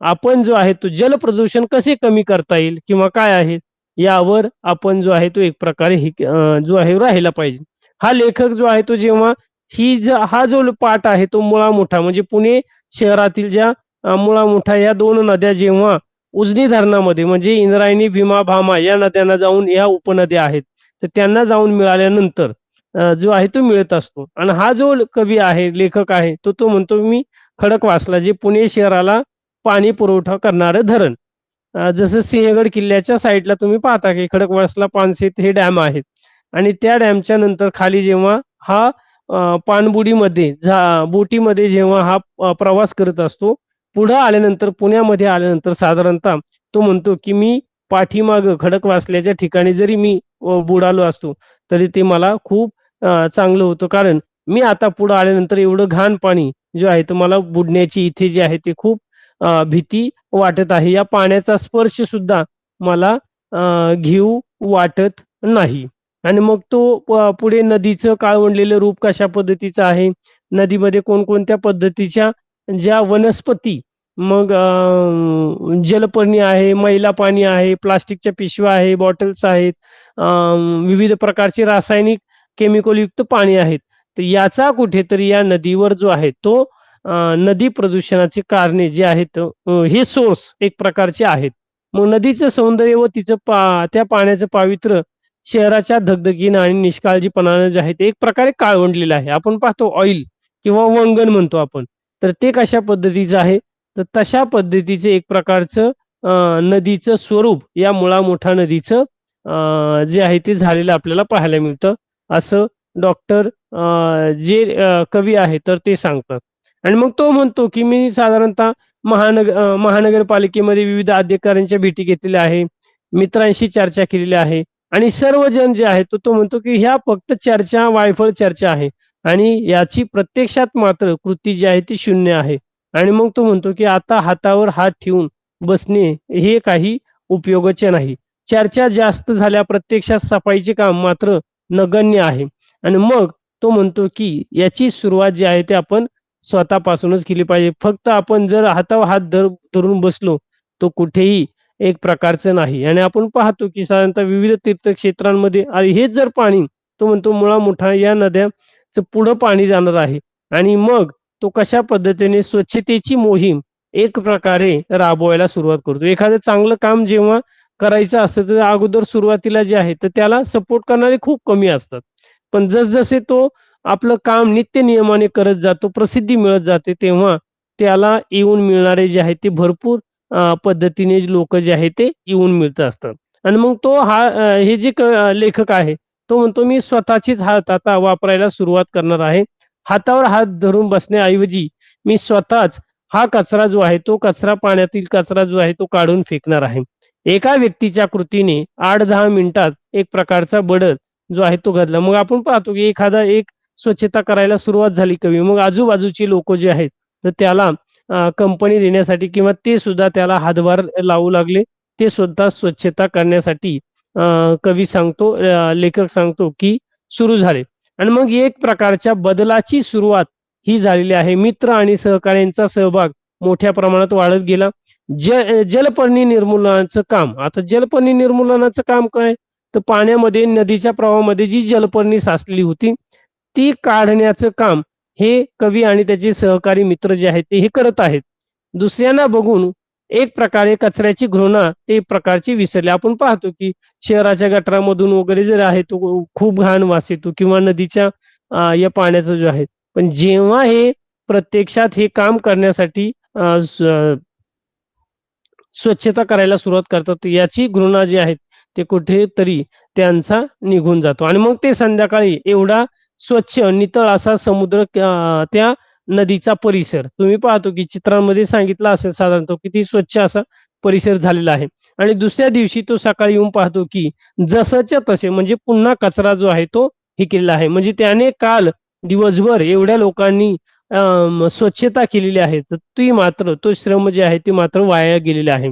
आपण जो आहे तो जलप्रदूषण कसे कमी करता येईल किंवा काय आहे, यावर आपण जो आहे तो एक प्रकारे जो आहे राहिला पाहिजे. हा लेखक जो आहे तो जेव्हा हा जो पाठ आहे तो मुळा-मुठा म्हणजे पुणे शहरातील ज्या मुळा-मुठा या 2 नद्या जेव्हा उजनी धरणामध्ये म्हणजे इंद्रायणी, भीमा, भामा या नद्यांना जाऊन या उपनद्या आहेत, तर त्यांना जाऊन मिळाल्यानंतर जो आहे तो मिळत असतो. आणि हा जो कवी आहे, लेखक आहे, तो म्हणतो मी खडकवासला जे पुणे शहराला पाणी पुरवठा करणारं धरण. जसं सिंहगड किल्ल्याच्या साईडला तुम्ही पाहता की खडकवासला, पानशेत हे डॅम आहेत आणि त्या डॅमच्या नंतर खाली जेव्हा हा पाणबुडीमध्ये बोटीमध्ये जेव्हा हा प्रवास करत असतो, पुढं आल्यानंतर पुण्यामध्ये आल्यानंतर साधारणतः तो म्हणतो की मी पाठीमागं खडकवासल्याच्या ठिकाणी जरी मी बुडालो असतो, तरी ते मला खूप चांगलं होतं. कारण मी आता पुढं आल्यानंतर एवढं घाण पाणी जे आहे तर मला बुडण्याची इथे जे आहे ते खूप भीती वाटत आहे. या पाण्याचा स्पर्श सुद्धा मला घेऊ वाटत नाही. आणि मग तो पुढे नदीचं काळवंडलेलं रूप कशा पद्धतीचं आहे, नदीमध्ये कोणकोणत्या पद्धतीच्या ज्या वनस्पती, मग जलपर्णी आहे, मैला पाणी आहे, प्लास्टिकच्या पिशव्या आहे, बॉटल्स आहेत, विविध प्रकारचे रासायनिक केमिकलयुक्त पाणी आहेत. तर याचा कुठेतरी या नदीवर जो आहे तो नदी प्रदूषणाची कारणे जे आहेत हे सोर्स एक प्रकारचे आहेत. मग नदीचं सौंदर्य व तिचं त्या पाण्याचं पावित्र्य शहराच्या धगधगीनं आणि निष्काळजीपणानं जे आहे ते एक प्रकारे काळवंडलेलं आहे. आपण पाहतो ऑइल किंवा वंगण म्हणतो आपण. तर ते कशा पद्धतीचं आहे, तर तशा पद्धतीचं एक प्रकारचं नदीचं स्वरूप या मुळा-मुठा नदीचं जे आहे ते झालेलं आपल्याला पाहायला मिळतं, असं डॉक्टर जे कवी आहेत तर ते सांगतात. आणि मग तो म्हणतो की मी साधारणतः महानगरपालिकेमध्ये विविध अधिकाऱ्यांच्या भेटी घेतलेल्या आहे, मित्रांशी चर्चा केलेली आहे आणि सर्वजण जे आहेत तो म्हणतो की ह्या फक्त चर्चा, वायफळ चर्चा आहे आणि याची प्रत्यक्षात मात्र कृती जी आहे ती शून्य आहे. आणि मग तो म्हणतो की आता हातावर हात ठेवून बसणे हे काही उपयोगाचे नाही. चर्चा जास्त झाल्या, प्रत्यक्षात सफाईचे काम मात्र नगण्य आहे. आणि मग तो म्हणतो की याची सुरुवात जी आहे ते आपण स्वतःपासूनच केली पाहिजे. फक्त आपण जर हातावर हात धरून बसलो, तो कुठेही एक प्रकारचं नाही. आणि आपण पाहतो की साधारणतः विविध तीर्थक्षेत्रांमध्ये हेच जर पाणी तो म्हणतो मुळा-मुठा या नद्याचं पुढं पाणी जाणार आहे. आणि मग तो कशा पद्धतीने स्वच्छतेची मोहीम एक प्रकारे राबवायला सुरुवात करतो. एखादं चांगलं काम जेव्हा करायचं असतं, तर अगोदर सुरुवातीला जे आहे तर त्याला सपोर्ट करणारे खूप कमी असतात. पण जसजसे तो आपलं काम नित्य नियमाने करत जातो, प्रसिद्धी मिळत जाते, तेव्हा त्याला येऊन मिळणारे जे आहे ते भरपूर पद्धतीने लोक जे आहे ते येऊन मिळत असतात. आणि मग तो हे जे लेखक आहे तो म्हणतो मी स्वतःचेच हात आता वापरायला सुरुवात करणार आहे. हातावर हात धरून बसण्याऐवजी मी स्वतःच हा कचरा जो आहे तो कचरा, पाण्यातील कचरा जो आहे तो काढून फेकणार आहे. एका व्यक्तीच्या कृतीने 8-10 मिनिटात एक प्रकारचा बदल जो आहे तो घडला. मग आपण पाहतो की एखादा एक स्वच्छता करायला सुरुवात झाली कवी, मग आजूबाजूची लोक जे आहेत तर त्याला कंपनी देण्यासाठी किंवा ते सुद्धा त्याला हातभार लावू लागले. ते सुद्धा स्वच्छता करण्यासाठी कवी सांगतो, लेखक सांगतो की सुरू झाले. आणि मग एक प्रकारच्या बदलाची सुरुवात ही झालेली आहे. मित्र आणि सहकाऱ्यांचा सहभाग मोठ्या प्रमाणात वाढत गेला. जलपर्णी निर्मूलनाचं काम. आता जलपर्णी निर्मूलनाचं काम काय, तर पाण्यामध्ये नदीच्या प्रवाहामध्ये जी जलपर्णी साचलेली होती ती काढण्याचं काम हे कवी आणि त्याचे सहकारी मित्र जे आहेत ते हे करत आहेत. दुसऱ्यांना बघून एक प्रकारे कचऱ्याची घृणा ते प्रकारची विसरले. आपण पाहतो की शहराच्या गटारामधून वगैरे जर आहे तो खूप घाण वास येतो किंवा नदीच्या या पाण्याचं जो आहे. पण जेव्हा हे प्रत्यक्षात हे काम करण्यासाठी स्वच्छता करायला सुरुवात करतात, याची घृणा जी आहे ते कुठेतरी त्यांचा निघून जातो. आणि मग ते संध्याकाळी एवढा स्वच्छ नितळ असा समुद्र, त्या नदीचा परिसर तुम्ही पाहतो की चित्रांमध्ये सांगितलं असेल साधारणतः किती स्वच्छ असा परिसर झालेला आहे. आणि दुसऱ्या दिवशी तो सकाळी येऊन पाहतो की जसंच्या तसे म्हणजे पुन्हा कचरा जो आहे तो हे केलेला आहे. म्हणजे त्याने काल दिवसभर एवढ्या लोकांनी स्वच्छता केलेली आहे तर ती मात्र तो श्रम जे आहे ती मात्र वाया गेलेली आहे.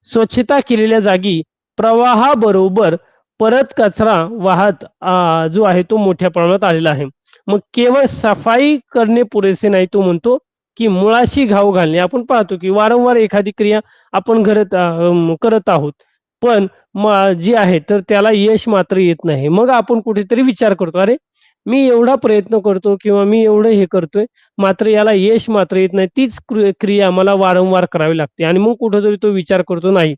स्वच्छता केलेल्या जागी प्रवाहाबरोबर परत कचरा वाहत जो आहे तो मोठ्या प्रमाणात आलेला आहे. मग केवळ सफाई करणे पुरेसे नाही, तो म्हणतो की मुळाशी घाव घालणे. आपण पाहतो की वारंवार एखादी क्रिया आपण करत आहोत, पण जी आहे तर त्याला यश मात्र येत नाही. मग आपण कुठेतरी विचार करतो, अरे मी एवढा प्रयत्न करतो किंवा मी एवढं हे करतोय, मात्र याला यश मात्र येत नाही. तीच क्रिया मला वारंवार करावी लागते आणि मग कुठेतरी तो विचार करतो, नाही.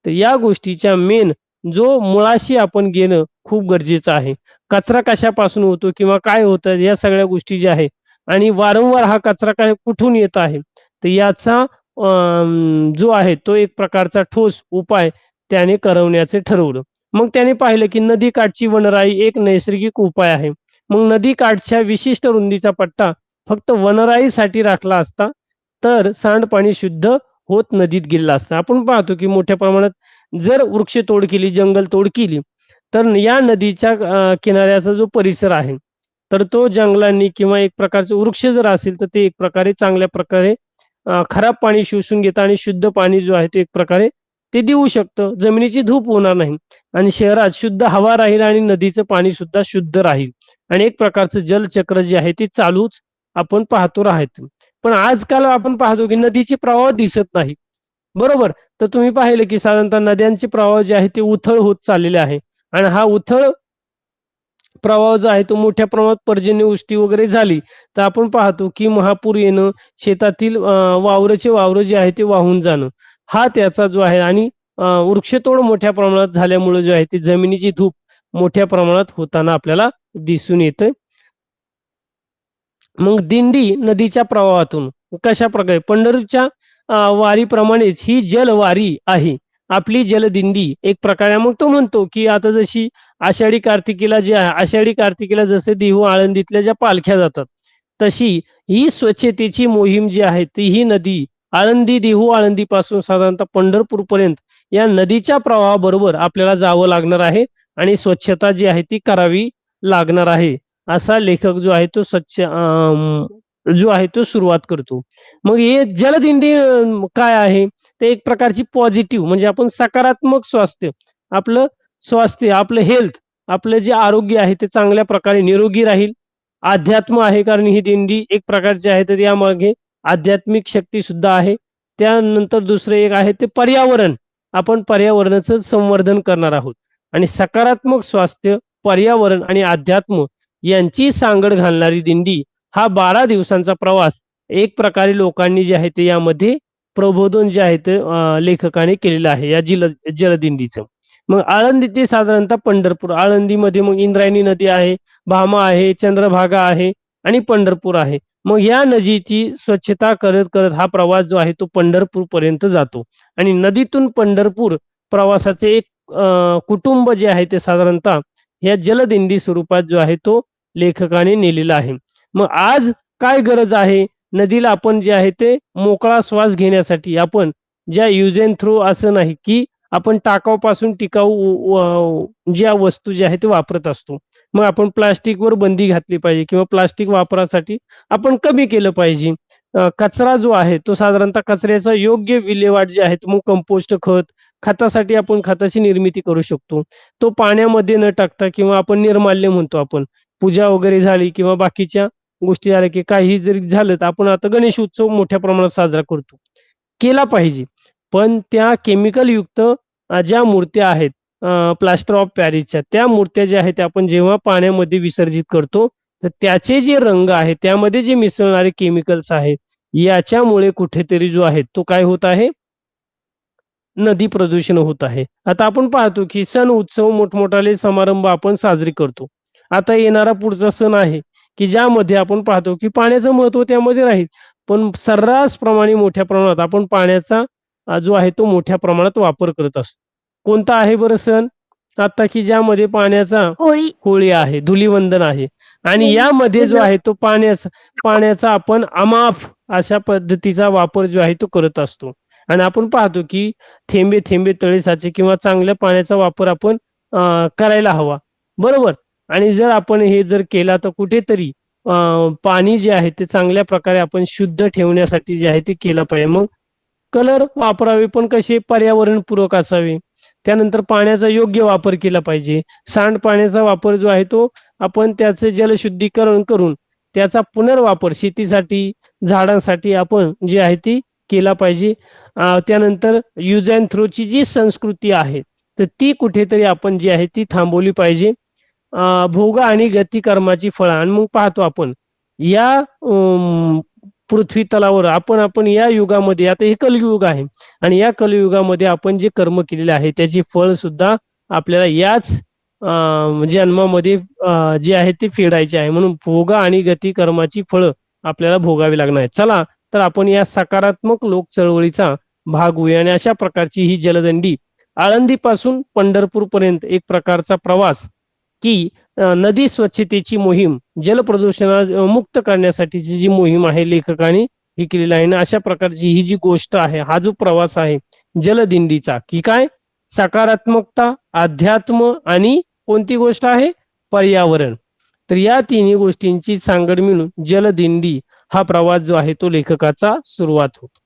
तर या गोष्टीच्या मेन जो मुळाशी आपण गेलं खूप गरजेचं आहे. कचरा कशापासून होतो किंवा काय होतं या सगळ्या गोष्टी ज्या आहे आणि वारंवार हा कचरा काय कुठून येत आहे, तर याचा जो आहे तो एक प्रकारचा ठोस उपाय त्याने करवण्याचे ठरवलं. मग त्याने पाहिलं की नदीकाठची वनराई एक नैसर्गिक उपाय आहे. मग नदीकाठच्या विशिष्ट रुंदीचा पट्टा फक्त वनराईसाठी राखला असता तर सांडपाणी शुद्ध होत नदीत गेलं असतं. आपण पाहतो की मोठ्या प्रमाणात जर वृक्षतोड केली, जंगलतोड केली, तर या नदीच्या किनाऱ्याचा जो परिसर आहे, तर तो जंगलांनी किंवा एक प्रकारचे वृक्ष जर असेल, तर ते एक प्रकारे चांगल्या प्रकारे खराब पाणी शोषून घेतं आणि शुद्ध पाणी जो आहे ते एक प्रकारे ते देऊ शकतं. जमिनीची धूप होणार नाही आणि शहरात शुद्ध हवा राहील आणि नदीचं पाणी सुद्धा शुद्ध राहील आणि एक प्रकारचं जलचक्र जे आहे ते चालूच आपण पाहतो राहतो. पण आजकाल आपण पाहतो की नदीचे प्रवाह दिसत नाही. बरोबर. तर तुम्ही पाहिलं की साधारणतः नद्यांचे प्रवाह जे आहे ते उथळ होत चाललेले आहे आणि हा उथळ प्रवाह जो आहे तो मोठ्या प्रमाणात पर्जन्यवृष्टी वगैरे झाली, तर आपण पाहतो की महापूर येणं, शेतातील वावरं जे आहे ते वाहून जाणं, हा त्याचा जो आहे आणि वृक्षतोड मोठ्या प्रमाणात झाल्यामुळे जो आहे ते जमिनीची धूप मोठ्या प्रमाणात होताना आपल्याला दिसून येतं. मग दिंडी नदीच्या प्रवाहातून कशाप्रकारे पंढरीच्या वारीप्रमाणेच ही जलवारी आहे. आपली जलदिंडी एक प्रकारे मग तो म्हणतो, की आता जशी आषाढी कार्तिकीला जे आहे, आषाढी कार्तिकीला जसे देहू आळंदीतल्या ज्या पालख्या जातात, तशी ही स्वच्छतेची मोहीम जी आहे ती ही नदी आळंदी, देहू आळंदीपासून साधारणतः पंढरपूरपर्यंत या नदीच्या प्रवाहाबरोबर आपल्याला जावं लागणार आहे आणि स्वच्छता जी आहे ती करावी लागणार आहे. असा लेखक जो आहे तो जो आहे तो सुरुवात करतो. मग हे जलदिंडी काय आहे? ते एक प्रकारची पॉझिटिव्ह म्हणजे आपण सकारात्मक स्वास्थ्य, आपलं हेल्थ, आपलं जे आरोग्य आहे ते चांगल्या प्रकारे निरोगी राहील. अध्यात्म आहे कारण ही दिंडी एक प्रकारची आहे, तर यामागे आध्यात्मिक शक्ती सुद्धा आहे. त्यानंतर दुसरे एक आहे ते पर्यावरण. आपण पर्यावरणाचं संवर्धन करणार आहोत आणि सकारात्मक स्वास्थ्य, पर्यावरण आणि अध्यात्म यांची सांगड घालणारी दिंडी हा 12 दिवसांचा प्रवास एक प्रकारे लोकांनी जे आहे ते यामध्ये प्रबोधन जे आहे ते लेखकाने केलेलं आहे या जलदिंडीचं. मग आळंदी ते साधारणतः पंढरपूर. आळंदीमध्ये मग इंद्रायणी नदी आहे, भामा आहे, चंद्रभागा आहे आणि पंढरपूर आहे. मग या नदीची स्वच्छता करत करत हा प्रवास जो आहे तो पंढरपूर पर्यंत जातो आणि नदीतून पंढरपूर प्रवासाचे एक कुटुंब जे आहे ते साधारणतः या जलदिंडी स्वरूपात जो आहे तो लेखकाने नेलेला आहे. मग आज काय गरज आहे? नदीला आपण जे आहे ते मोकळा श्वास घेण्यासाठी आपण ज्या यूज अँड थ्रो असं नाही की आपण टाकाऊपासून टिकाऊ ज्या वस्तू ज्या आहेत ते वापरत असतो. मग आपण प्लास्टिकवर बंदी घातली पाहिजे किंवा प्लास्टिक वापरासाठी आपण कमी केलं पाहिजे. कचरा जो आहे तो साधारणतः कचऱ्याचा योग्य विल्हेवाट जे आहे मग कंपोस्ट खतासाठी आपण खताची निर्मिती करू शकतो. तो पाण्यामध्ये न टाकता किंवा आपण निर्माल्य म्हणतो आपण. पूजा वगैरे झाली किंवा बाकीच्या गोष्टी झाल्या की काही जरी झालं तर आपण आता गणेश उत्सव मोठ्या प्रमाणात साजरा करतो. केला पाहिजे. पण त्या केमिकल युक्त ज्या मूर्त्या आहेत प्लास्टर ऑफ पॅरिसच्या त्या मूर्त्या ज्या आहेत त्या आपण जेव्हा पाण्यामध्ये विसर्जित करतो तर त्याचे जे रंग आहेत त्यामध्ये जे मिसळणारे केमिकल्स आहेत याच्यामुळे कुठेतरी जो आहे तो काय होत आहे? नदी प्रदूषण होत आहे. आता आपण पाहतो की सण उत्सव मोठमोठाले समारंभ आपण साजरे करतो. आता येणारा पुढचा सण आहे की ज्यामध्ये आपण पाहतो की पाण्याचं महत्व त्यामध्ये राहील. पण सर्रासप्रमाणे मोठ्या प्रमाणात आपण पाण्याचा जो आहे तो मोठ्या प्रमाणात वापर करत असतो. कोणता आहे बरं सण? आता की ज्यामध्ये पाण्याचा होळी आहे, धुलीवंदन आहे आणि यामध्ये जो आहे तो पाण्याचा आपण अमाप अशा पद्धतीचा वापर जो आहे तो करत असतो. आणि आपण पाहतो की थेंबे थेंबे तळे साचे किंवा चांगल्या पाण्याचा वापर आपण करायला हवा. बरोबर. आणि जर आपण हे जर केला तर कुठेतरी पाणी जे आहे ते चांगल्या प्रकारे आपण शुद्ध ठेवण्यासाठी जे आहे ते केलं पाहिजे. मग कलर वापरावे पण कसे पर्यावरणपूरक असावे. त्यानंतर पाण्याचा योग्य वापर केला पाहिजे. सांडपाण्याचा वापर जो आहे तो आपण त्याचे जलशुद्धीकरण करून त्याचा पुनर्वापर शेतीसाठी झाडांसाठी आपण जी आहे ती केला पाहिजे. त्यानंतर यूज अँड थ्रोची जी संस्कृती आहे तर ती कुठेतरी आपण जी आहे ती थांबवली पाहिजे. भोग आणि गती कर्माची फळं आणि मग पाहतो आपण या पृथ्वी तलावर आपण या युगामध्ये आता हे कलयुग आहे आणि या कलयुगामध्ये आपण जे कर्म केलेले आहे त्याची फळ सुद्धा आपल्याला याच जन्मामध्ये जे आहे ते फेडायचे आहे. म्हणून भोग आणि गती कर्माची फळं आपल्याला भोगावी लागणार आहे. चला तर आपण या सकारात्मक लोक चळवळीचा भाग होऊया आणि अशा प्रकारची ही जलदंडी आळंदीपासून पंढरपूर पर्यंत एक प्रकारचा प्रवास की नदी स्वच्छतेची मोहीम जल प्रदूषणा मुक्त करण्यासाठीची जी मोहीम आहे लेखकाने ही केलेली आहे. आणि अशा प्रकारची ही जी गोष्ट आहे हा जो प्रवास आहे जलदिंडीचा की काय सकारात्मकता अध्यात्म आणि कोणती गोष्ट आहे पर्यावरण. तर या तिन्ही गोष्टींची सांगड मिळून जलदिंडी हा प्रवास जो आहे तो लेखकाचा सुरुवात होतो.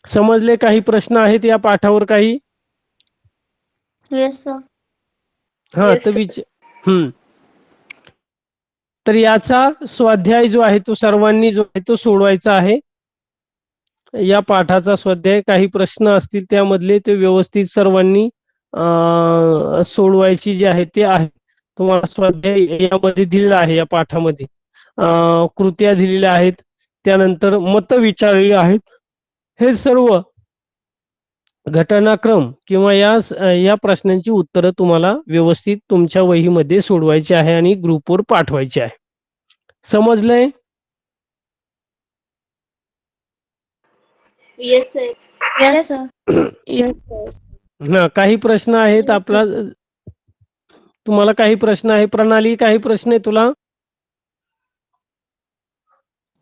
समजले? काही प्रश्न आहेत या पाठावर काही? Yes sir. हा Yes, तर sir. तर याचा स्वाध्याय जो आहे तो सर्वांनी जो आहे तो सोडवायचा आहे. या पाठाचा स्वाध्याय काही प्रश्न असतील त्यामधले ते व्यवस्थित सर्वांनी सोडवायची जे आहे ते आहे. तुम्हाला स्वाध्याय यामध्ये दिलेला आहे या पाठामध्ये कृत्या दिलेल्या आहेत. त्यानंतर मत विचारलेली आहेत. हे सर्व घटनाक्रम किंवा या प्रश्नांची उत्तरं तुम्हाला व्यवस्थित तुमच्या वहीमध्ये सोडवायची आहे आणि ग्रुपवर पाठवायची आहे. समजलंय? Yes, sir. Yes sir. हा काही प्रश्न आहेत तुम्हाला काही प्रश्न आहे? प्रणाली काही प्रश्न आहे तुला?